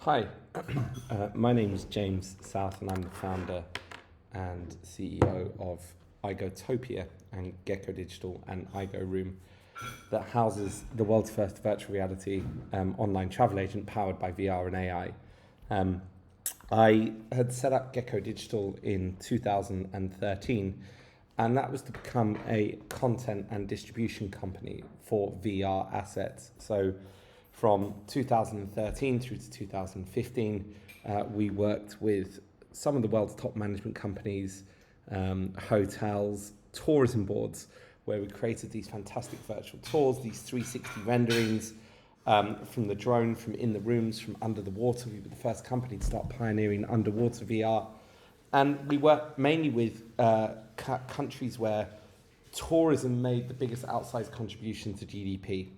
Hi, my name is James South and I'm the founder and CEO of Igotopia and Gecko Digital and Igoroom that houses the world's first virtual reality online travel agent powered by VR and AI. I had set up Gecko Digital in 2013 and that was to become a content and distribution company for VR assets. So from 2013 through to 2015, we worked with some of the world's top management companies, hotels, tourism boards, where we created these fantastic virtual tours, these 360 renderings from the drone, from in the rooms, from under the water. We were the first company to start pioneering underwater VR. And we worked mainly with countries where tourism made the biggest outsized contribution to GDP.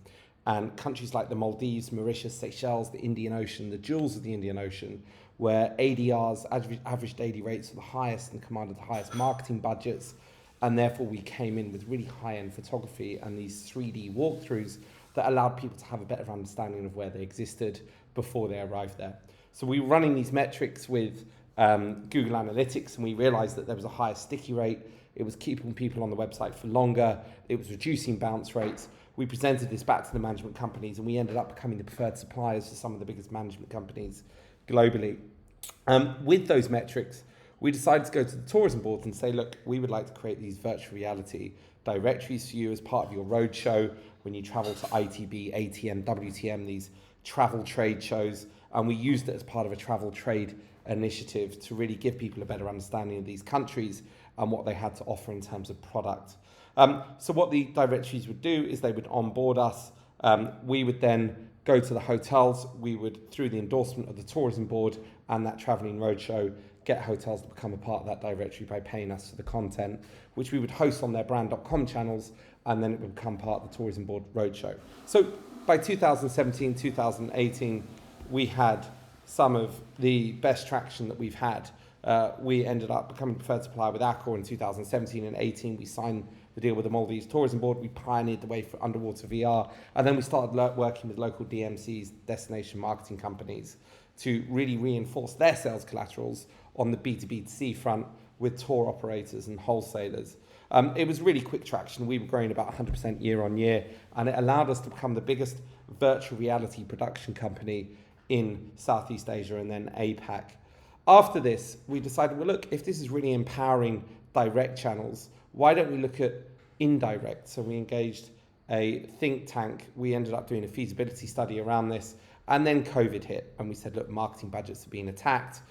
And countries like the Maldives, Mauritius, Seychelles, the Indian Ocean, the jewels of the Indian Ocean, where ADRs, average daily rates, were the highest and commanded the highest marketing budgets. And therefore we came in with really high-end photography and these 3D walkthroughs that allowed people to have a better understanding of where they existed before they arrived there. So we were running these metrics with Google Analytics, and we realized that there was a higher sticky rate. It was keeping people on the website for longer. It was reducing bounce rates. We presented this back to the management companies and we ended up becoming the preferred suppliers to some of the biggest management companies globally. With those metrics, we decided to go to the tourism boards and say, look, we would like to create these virtual reality directories for you as part of your roadshow when you travel to ITB, ATM, WTM, these travel trade shows. And we used it as part of a travel trade initiative to really give people a better understanding of these countries and what they had to offer in terms of product. So what the directories would do is they would onboard us. We would then go to the hotels. We would, through the endorsement of the tourism board and that traveling roadshow, get hotels to become a part of that directory by paying us for the content, which we would host on their brand.com channels, and then it would become part of the tourism board roadshow. So by 2017, 2018, we had some of the best traction that we've had. We ended up becoming preferred supplier with Accor in 2017 and 18. We signed the deal with the Maldives Tourism Board. We pioneered the way for underwater VR. And then we started working with local DMCs, destination marketing companies, to really reinforce their sales collaterals on the B2B2C front with tour operators and wholesalers. It was really quick traction. We were growing about 100% year on year, and it allowed us to become the biggest virtual reality production company in Southeast Asia and then APAC. After this, we decided, well, look, if this is really empowering direct channels, why don't we look at indirect? So we engaged a think tank. We ended up doing a feasibility study around this, and then COVID hit, and we said, look, marketing budgets are being attacked.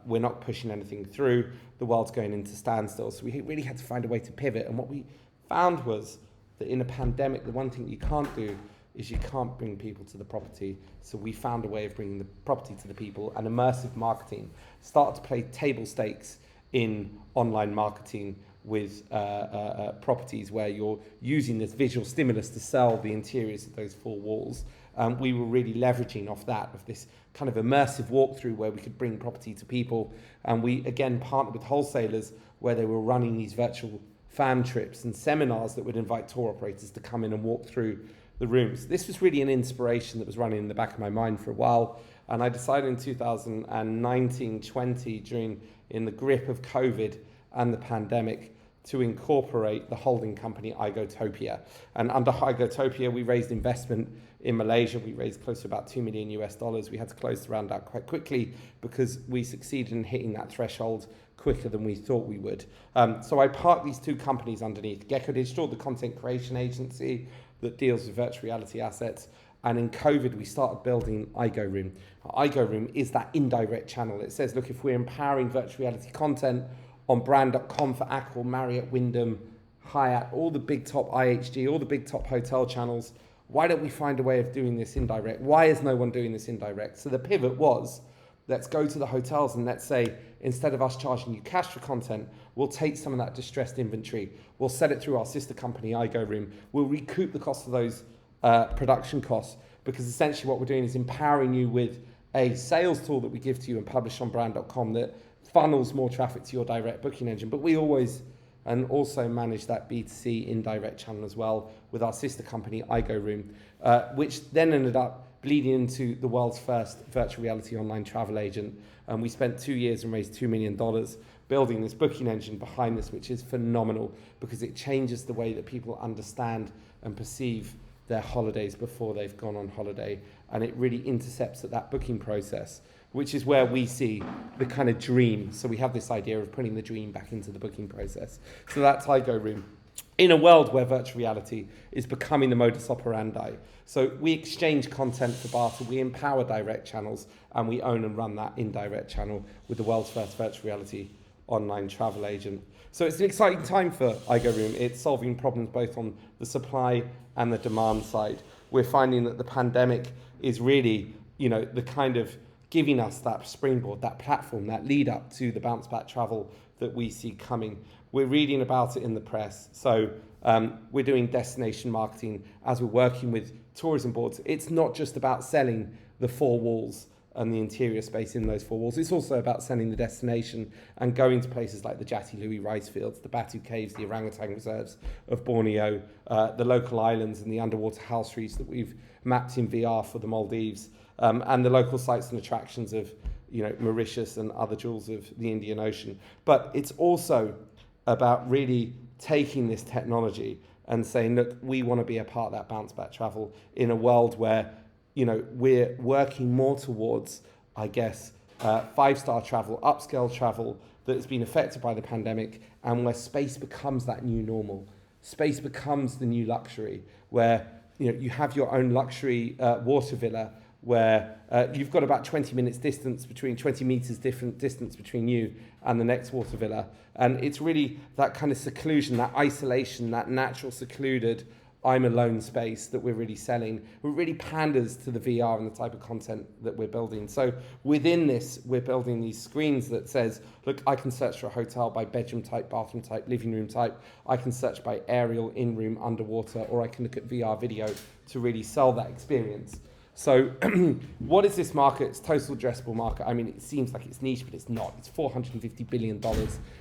We're not pushing anything through. The world's going into standstill. So we really had to find a way to pivot. And what we found was that in a pandemic, the one thing you can't do is you can't bring people to the property. So we found a way of bringing the property to the people, and immersive marketing started to play table stakes in online marketing with properties where you're using this visual stimulus to sell the interiors of those four walls. We were really leveraging off that, of this kind of immersive walkthrough where we could bring property to people. And we, again, partnered with wholesalers where they were running these virtual fan trips and seminars that would invite tour operators to come in and walk through the rooms. This was really an inspiration that was running in the back of my mind for a while. And I decided in 2019-20, in the grip of COVID and the pandemic, to incorporate the holding company Igotopia. And under Igotopia, we raised investment in Malaysia. We raised close to about $2 million US. We had to close the round out quite quickly because we succeeded in hitting that threshold quicker than we thought we would. So I parked these two companies underneath. Gecko Digital, the content creation agency that deals with virtual reality assets. And in COVID, we started building Igoroom. Igoroom is that indirect channel. It says, look, if we're empowering virtual reality content on brand.com for Accor, Marriott, Wyndham, Hyatt, all the big top IHG, all the big top hotel channels, why don't we find a way of doing this indirect? Why is no one doing this indirect? So the pivot was, let's go to the hotels and let's say, instead of us charging you cash for content, we'll take some of that distressed inventory. We'll sell it through our sister company, Igoroom. We'll recoup the cost of those production costs, because essentially what we're doing is empowering you with a sales tool that we give to you and publish on brand.com that funnels more traffic to your direct booking engine. But we always and also manage that B2C indirect channel as well with our sister company, Igoroom, which then ended up bleeding into the world's first virtual reality online travel agent. And we spent 2 years and raised $2 million building this booking engine behind this, which is phenomenal because it changes the way that people understand and perceive their holidays before they've gone on holiday. And it really intercepts at that booking process, which is where we see the kind of dream. So we have this idea of putting the dream back into the booking process. So that's Igo Room. In a world where virtual reality is becoming the modus operandi. So we exchange content for barter, we empower direct channels, and we own and run that indirect channel with the world's first virtual reality online travel agent. So it's an exciting time for Igo Room. It's solving problems both on the supply and the demand side. We're finding that the pandemic is really, the kind of giving us that springboard, that platform, that lead up to the bounce back travel that we see coming. We're reading about it in the press. So we're doing destination marketing as we're working with tourism boards. It's not just about selling the four walls and the interior space in those four walls. It's also about selling the destination and going to places like the Jati Louis rice fields, the Batu Caves, the orangutan reserves of Borneo, the local islands and the underwater house reefs that we've mapped in VR for the Maldives, and the local sites and attractions of Mauritius and other jewels of the Indian Ocean. But it's also about really taking this technology and saying, look, we want to be a part of that bounce back travel in a world where we're working more towards, I guess, five-star travel, upscale travel that has been affected by the pandemic, and where space becomes that new normal. Space becomes the new luxury, where you have your own luxury water villa, where you've got about 20 meters distance different distance between you and the next water villa. And it's really that kind of seclusion, that isolation, that natural secluded I'm alone space that we're really selling. It really panders to the VR and the type of content that we're building. So within this, we're building these screens that says, look, I can search for a hotel by bedroom type, bathroom type, living room type. I can search by aerial, in-room, underwater, or I can look at VR video to really sell that experience. So what is this market? It's total addressable market. I mean, it seems like it's niche, but it's not. It's $450 billion.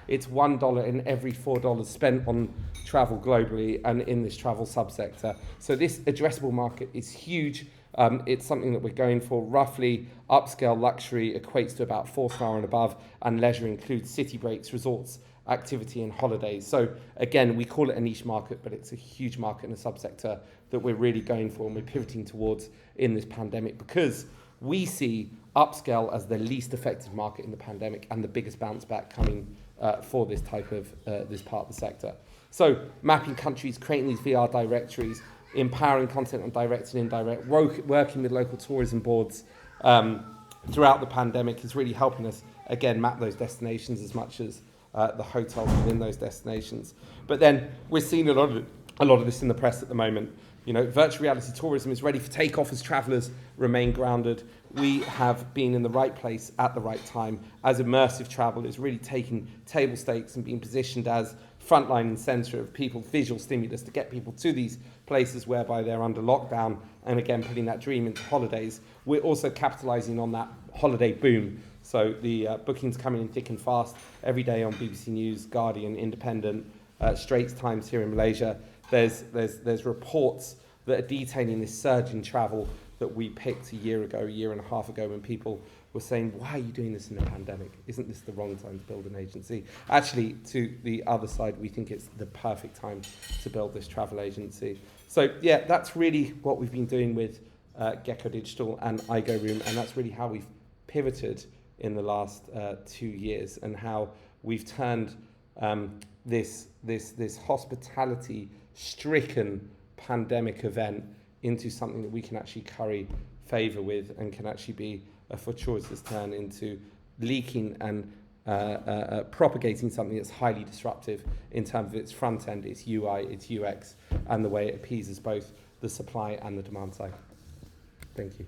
It's $1 in every $4 spent on travel globally and in this travel subsector. So this addressable market is huge. It's something that we're going for. Roughly, upscale luxury equates to about 4-star and above, and leisure includes city breaks, resorts, activity and holidays. So again, we call it a niche market, but it's a huge market and a subsector that we're really going for and we're pivoting towards in this pandemic, because we see upscale as the least affected market in the pandemic and the biggest bounce back coming for this type of this part of the sector. So mapping countries, creating these VR directories, empowering content on direct and indirect, working with local tourism boards throughout the pandemic is really helping us, again, map those destinations as much as the hotels within those destinations. But then we're seeing a lot of this in the press at the moment. Virtual reality tourism is ready for takeoff as travellers remain grounded. We have been in the right place at the right time as immersive travel is really taking table stakes and being positioned as frontline and centre of people's visual stimulus to get people to these places whereby they're under lockdown, and again putting that dream into holidays. We're also capitalising on that holiday boom. So the bookings coming in thick and fast every day on BBC News, Guardian, Independent, Straits Times here in Malaysia. There's reports that are detailing this surge in travel that we picked a year and a half ago, when people were saying, why are you doing this in a pandemic? Isn't this the wrong time to build an agency? Actually, to the other side, we think it's the perfect time to build this travel agency. So yeah, that's really what we've been doing with Gecko Digital and Igo Room, and that's really how we've pivoted in the last 2 years, and how we've turned this hospitality-stricken pandemic event into something that we can actually curry favour with, and can actually be a fortuitous turn into leaking and propagating something that's highly disruptive in terms of its front end, its UI, its UX, and the way it appeases both the supply and the demand side. Thank you.